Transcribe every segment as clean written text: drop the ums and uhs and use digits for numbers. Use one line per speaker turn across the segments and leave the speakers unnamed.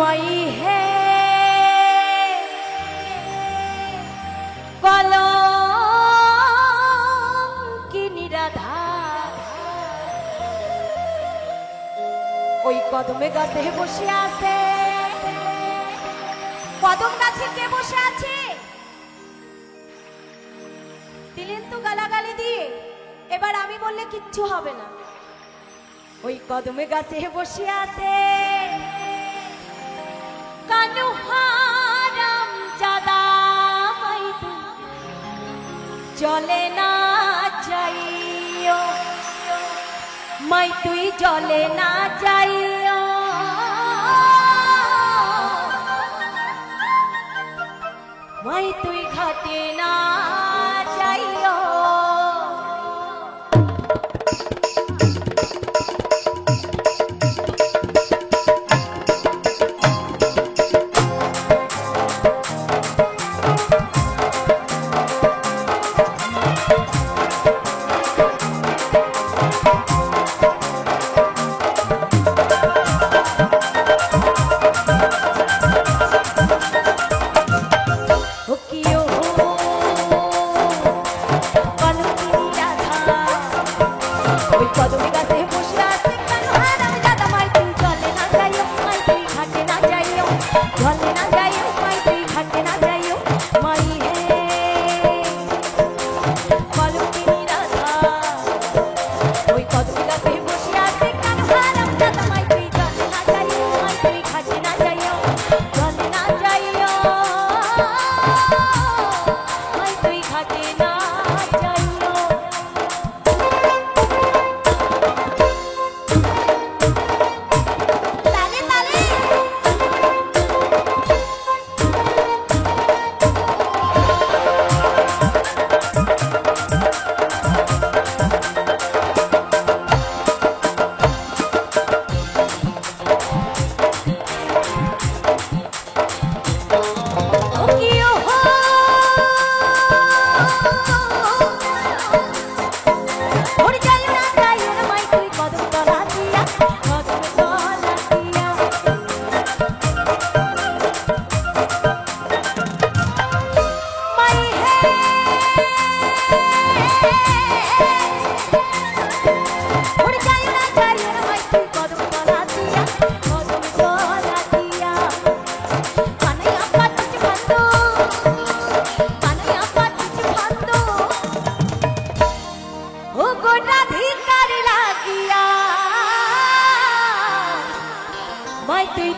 मई है কলঙ্কিনী রাধা ওই কদমে গাছে বসে আছে। কদম গাছে কে বসে আছে? দিলেন তো গালাগালি দিয়ে। এবার আমি বললে কিচ্ছু হবে না। ওই কদমে গাছে বসে আছে কানু হারাম জাদা জলে না যাইও মাই তুই জলে না যাইও মাই তুই ঘাটে না যাইও।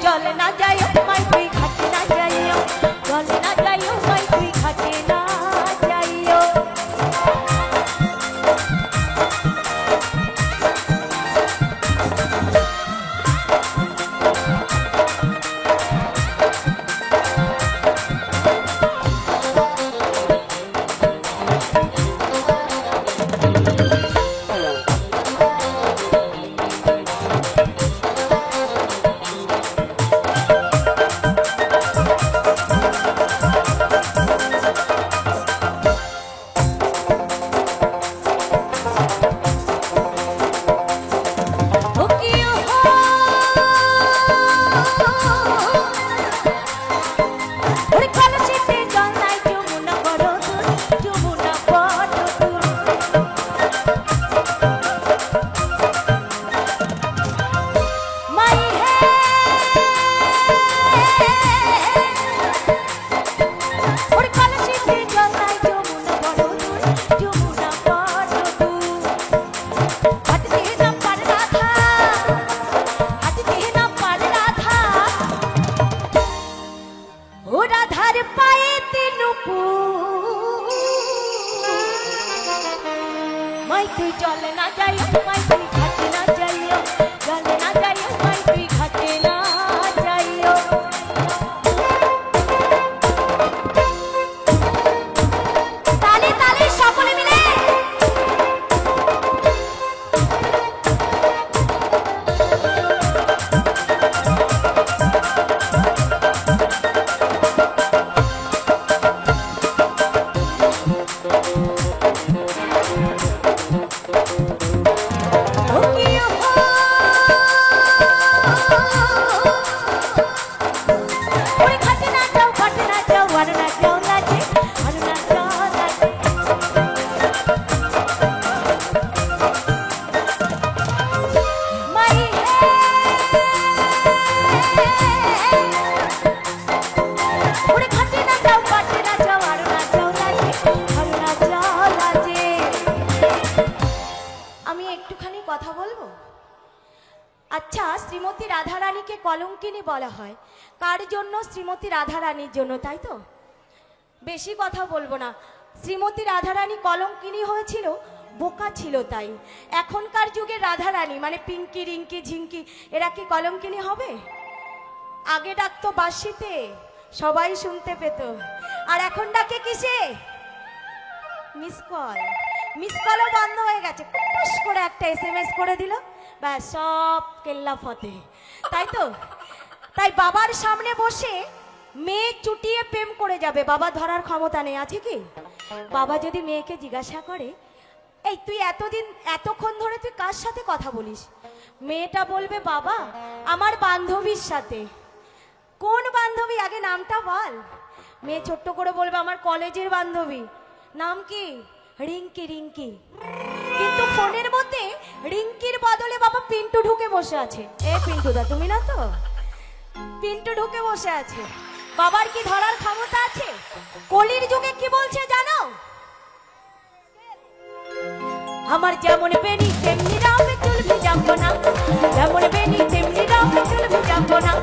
জলে না যাইও মাই তুই ঘাটে না যাইও জলে না যাইও মাই তুই ঘাটে না যাইও। মাই তুই জলে না যাইও মাই তুই ঘাটে না যাইও জলে না যাইও মাই তুই ঘাটে না যাইও। তালে তালে সকলে মিলে কলঙ্কিনী বলা হয় কার জন্য? শ্রীমতী রাধারানীর জন্য, তাই তো? বেশি কথা বলবো না। শ্রীমতী রাধারানী কলঙ্কিনী হয়েছিল, বোকা ছিল তাই। এখনকার যুগে রাধারানী মানে পিঙ্কি, রিঙ্কি, ঝিঙ্কি, এরা কি কলঙ্কিনী হবে? আগে ডাকতো বাঁশিতে, সবাই শুনতে পেত, আর এখন ডাকে কিসে? Miss call. মিস কলও বন্ধ হয়ে গেছে, টুস করে একটা SMS করে দিল, ব্যাস সব কেল্লা ফতে, তাই তো? তাই বাবার সামনে বসে মেয়ে চুটিয়ে প্রেম করে যাবে, বাবা ধরার ক্ষমতা নেই, আছে কি? বাবা যদি মেয়েকে জিজ্ঞাসা করে, এই তুই এতক্ষণ ধরে তুই কার সাথে কথা বলিস? মেয়েটা বলবে, বাবা আমার বান্ধবীর সাথে। কোন বান্ধবী? আগে নামটা বল। মেয়ে ছোট্ট করে বলবে, আমার কলেজের বান্ধবী। নাম কি? রিঙ্কি। রিঙ্কি। কিন্তু ফোনের মধ্যে রিঙ্কির বদলে বাবা পিন্টু ঢুকে বসে আছে। এ পিন্টুদা, তুমি না তো? পিন্টু ঢুকে বসে আছে। বাবার কি ধরার ক্ষমতা আছে? কলির যুগে কি বলছে জানো? আমার যেমন বেনি তেমনি রামে চুল ভিজাবো না, যেমন বেনি তেমনি রামে চুল ভিজাবো না,